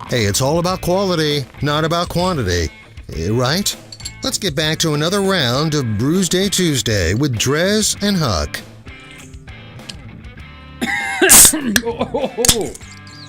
Hey, it's all about quality, not about quantity. Right? Let's get back to another round of Brewsday Tuesday with DreZ and Huck.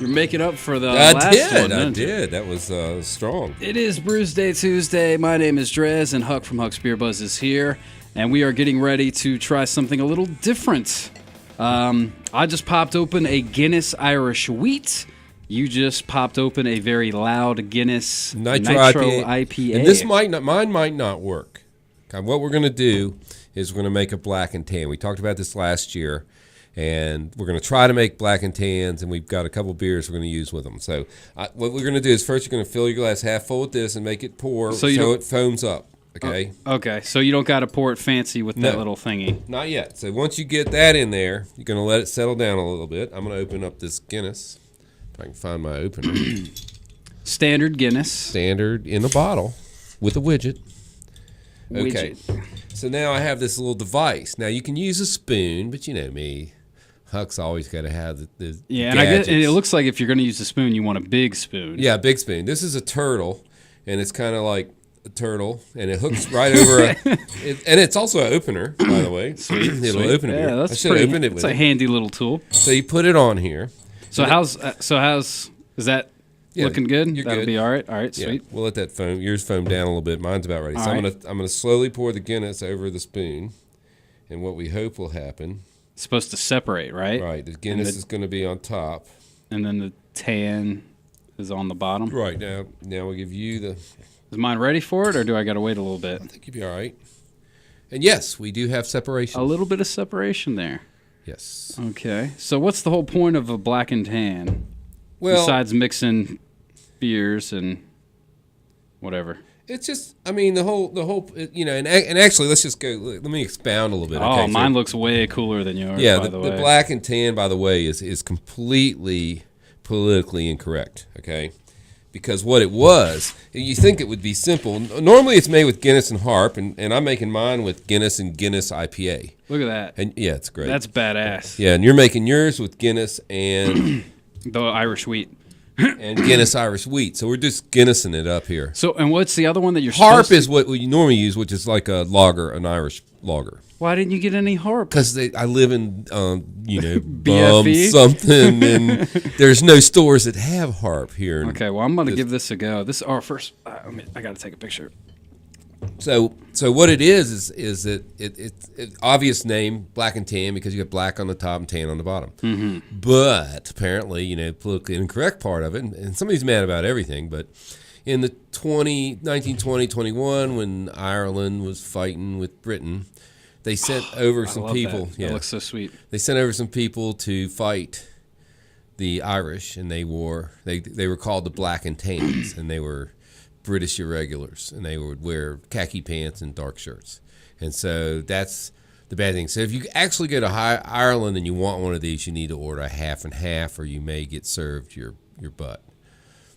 You're making up for the last one. I did. That was strong. It is Brewsday Tuesday. My name is DreZ, and Huck from Huck's Beer Buzz is here, and we are getting ready to try something a little different. I just popped open a Guinness Irish Wheat. You just popped open a very loud Guinness Nitro IPA. And mine might not work. Okay, what we're going to do is we're going to make a black and tan. We talked about this last year. And we're going to try to make black and tans, and we've got a couple beers we're going to use with them. So what we're going to do is first you're going to fill your glass half full with this and make it pour so it foams up, okay? Okay, so you don't got to pour it fancy with that little thingy. Not yet. So once you get that in there, you're going to let it settle down a little bit. I'm going to open up this Guinness, if I can find my opener. Standard Guinness. Standard in a bottle with a widget. Okay, so now I have this little device. Now you can use a spoon, but you know me. Huck's always got to have the yeah, and it looks like if you're going to use a spoon, you want a big spoon. Yeah, big spoon. This is a turtle, and it's kind of like a turtle, and it hooks right over and it's also an opener, by the way. Sweet. It'll open it. Yeah, here. that's pretty. It's a handy little tool. So you put it on here. So is that looking good? That'll good. Be all right. All right, sweet. Yeah, we'll let that foam. Yours foam down a little bit. Mine's about ready. So I'm gonna slowly pour the Guinness over the spoon, and what we hope will happen. It's supposed to separate, right? Right. The Guinness is going to be on top. And then the tan is on the bottom. Right. Now we'll give you the... Is mine ready for it, or do I got to wait a little bit? I think you'll be all right. And yes, we do have separation. A little bit of separation there. Yes. Okay. So what's the whole point of a black and tan? Well, besides mixing beers and whatever. It's just, I mean, the whole, you know, and actually, let's just go. Let me expound a little bit. Oh, mine looks way cooler than yours. Yeah, by the way. The black and tan, by the way, is completely politically incorrect. Okay, because what it was, you think it would be simple. Normally, it's made with Guinness and Harp, and I'm making mine with Guinness and Guinness IPA. Look at that. And yeah, it's great. That's badass. Yeah, and you're making yours with Guinness and the Irish Wheat. And Guinness Irish Wheat. So we're just Guinnessing it up here. So, and what's the other one that you're Harp is what we normally use, which is like a lager, an Irish lager. Why didn't you get any Harp? Because I live in, BFE? Something, and there's no stores that have Harp here. Okay, well, I'm going to give this a go. This is our first. I got to take a picture. So what it is that it's obvious name, black and tan, because you got black on the top and tan on the bottom. Mm-hmm. But apparently, politically incorrect part of it, and somebody's mad about everything, but in the 1920, 21, when Ireland was fighting with Britain, they sent over some people. That. That looks so sweet. They sent over some people to fight the Irish, and they were called the Black and Tans, and they were British irregulars, and they would wear khaki pants and dark shirts. And so that's the bad thing. So if you actually go to Ireland and you want one of these, you need to order a half and half, or you may get served your butt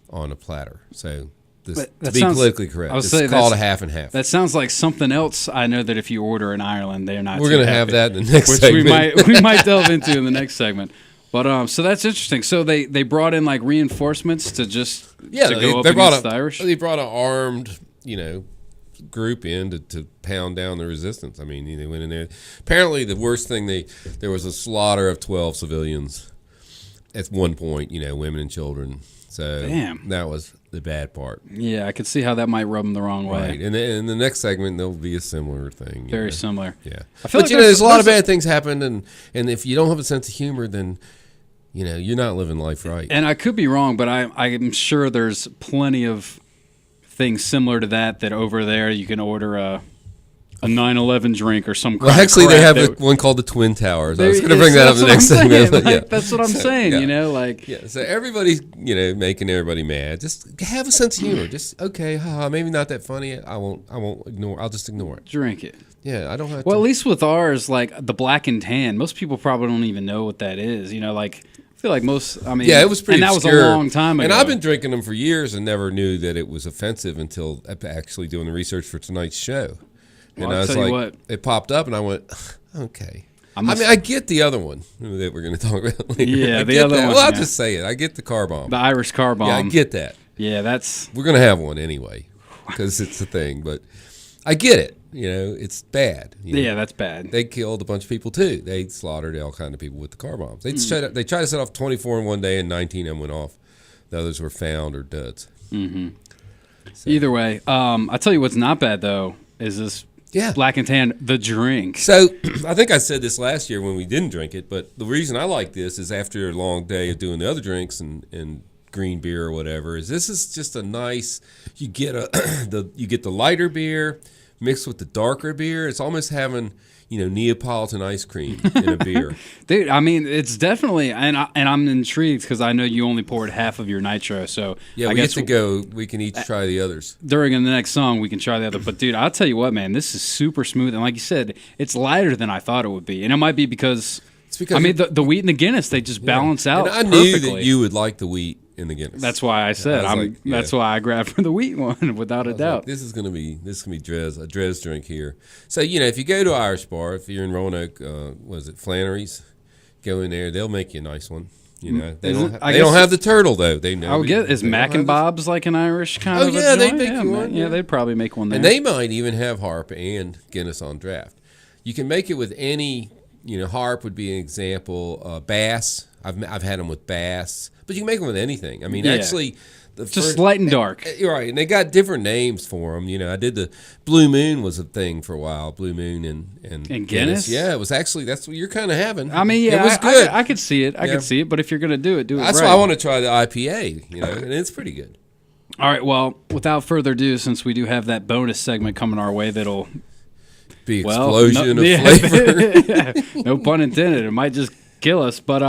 on a platter. So to be politically correct, it's called a half and half. That sounds like something else. I know that if you order in Ireland, they're not. We're going to have that in the next segment. we might delve into in the next segment. But so that's interesting. So they brought in like reinforcements to just go up against the Irish. They brought an armed group in to pound down the resistance. I mean, they went in there. Apparently, the worst thing there was a slaughter of 12 civilians at one point. Women and children. So that was the bad part. Yeah, I could see how that might rub them the wrong way. Right, and in the next segment there'll be a similar thing. Very similar. Yeah, I feel there's a lot of bad things happen, and if you don't have a sense of humor, then you're not living life right. And I could be wrong, but I'm sure there's plenty of things similar to that over there you can order a 9/11 drink or some. Well, actually, they have one called the Twin Towers. I was going to bring that up the next segment. That's what I'm saying. So everybody's making everybody mad. Just have a sense of humor. Just maybe not that funny. I won't ignore. I'll just ignore it. Drink it. Yeah, I don't have. Well, at least with ours, like the black and tan, most people probably don't even know what that is. I feel like most. I mean, yeah, it was pretty. And that obscure. was a long time ago. And I've been drinking them for years and never knew that it was offensive until actually doing the research for tonight's show. And Well, I was tell you like, what. It popped up, and I went, okay. I mean, I get the other one that we're going to talk about later. Yeah, I the get other that. one, Well, I'll yeah. just say it. I get the car bomb. The Irish car bomb. Yeah, I get that. Yeah, that's We're going to have one anyway because it's a thing. But I get it. You know, it's bad. You know? yeah, that's bad. They killed a bunch of people too. They slaughtered all kind of people with the car bombs. Hmm. They tried to set off 24 in one day, and 19 of them went off. The others were found or duds. Either way, I tell you what's not bad though is this Black and Tan, the drink. So I think I said this last year when we didn't drink it, but the reason I like this is after a long day of doing the other drinks and green beer or whatever, is this is just a nice. You get you get the lighter beer mixed with the darker beer. It's almost having Neapolitan ice cream in a beer. Dude, I mean, it's definitely, and I'm intrigued because I know you only poured half of your nitro, so Yeah, I we get guess to go. We can each try the others. during the next song we can try the other. But dude, I'll tell you what, man, this is super smooth, and like you said, it's lighter than I thought it would be, and it might be because I mean the wheat and the Guinness, they just balance out. And I knew perfectly. that you would like the wheat in the Guinness. That's why I said that's why I grabbed for the wheat one without a doubt. Like, this is gonna be DreZ, a DreZ drink here. So if you go to Irish bar, if you're in Roanoke, what is it, Flannery's, go in there. They'll make you a nice one. They don't have the turtle though. They know. I would get is Mac and Bob's like an Irish kind of. Oh yeah, a they'd joint? make you one. Yeah, they'd probably make one there. And they might even have Harp and Guinness on draft. You can make it with any. Harp would be an example. Bass. I've had them with Bass, but you can make them with anything. I mean, actually, just light and dark. You're right, and they got different names for them. I did the Blue Moon was a thing for a while. Blue Moon and Guinness. Yeah, it was actually that's what you're kind of having. I mean, yeah, it was good. I could see it. I could see it. But if you're gonna do it that's right. why I want to try the IPA. And it's pretty good. All right. Well, without further ado, since we do have that bonus segment coming our way, that'll be explosion of flavor. No pun intended. It might just kill us. But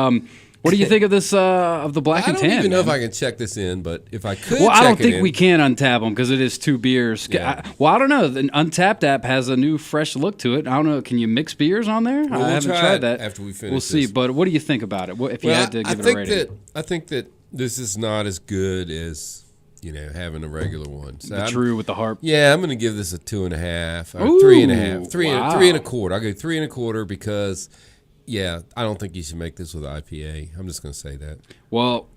what do you think of this of the Black and Tan? I don't even know if I can check this in, but if I could, I don't think we can untap them because it is 2 beers. Yeah. I don't know. The Untapped app has a new, fresh look to it. I don't know. Can you mix beers on there? Well, I haven't tried that. After we finish, we'll see. But what do you think about it? If you had to give it a rating, I think that this is not as good as having a regular one. So the True with the Harp. Yeah, I'm going to give this a 2.5 or Ooh, 3.5, 3 and a wow. quarter. I'll go 3 and a quarter because. Yeah, I don't think you should make this with IPA. I'm just going to say that. Well,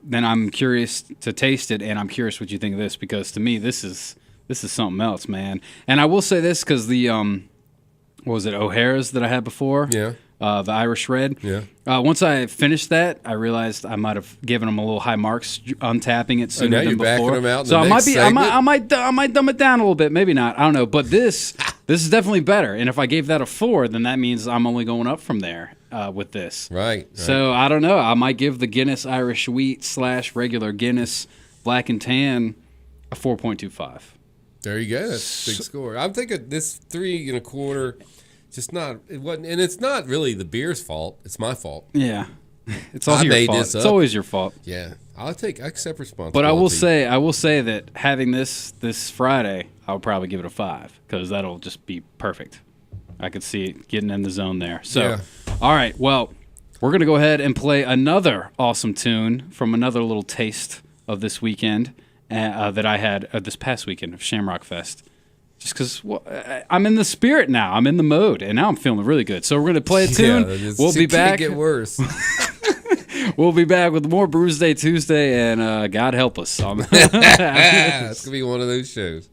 then I'm curious to taste it, and I'm curious what you think of this because to me, this is something else, man. And I will say this because the what was it, O'Hara's that I had before? Yeah. The Irish Red. Yeah. Once I finished that, I realized I might have given them a little high marks untapping it sooner now than you're before. backing them out in so the next segment? I might dumb it down a little bit, maybe not. I don't know. But this is definitely better. And if I gave that a 4, then that means I'm only going up from there with this. Right. So I don't know. I might give the Guinness Irish Wheat / regular Guinness Black and Tan a 4.25. There you go. That's a big score. I'm thinking this 3 and a quarter. Just not. It wasn't, and it's not really the beer's fault. It's my fault. Yeah, it's all your made fault. this It's up. always your fault. Yeah, I accept responsibility. But I will say that having this Friday, I'll probably give it a 5 because that'll just be perfect. I could see it getting in the zone there. So, Yeah. All right. Well, we're gonna go ahead and play another awesome tune from another little taste of this weekend that I had this past weekend of Shamrock Fest. Just because I'm in the spirit now. I'm in the mode, and now I'm feeling really good. So we're going to play a tune. We'll be back. Get worse. We'll be back with more Brewsday Tuesday, and God help us. It's going to be one of those shows.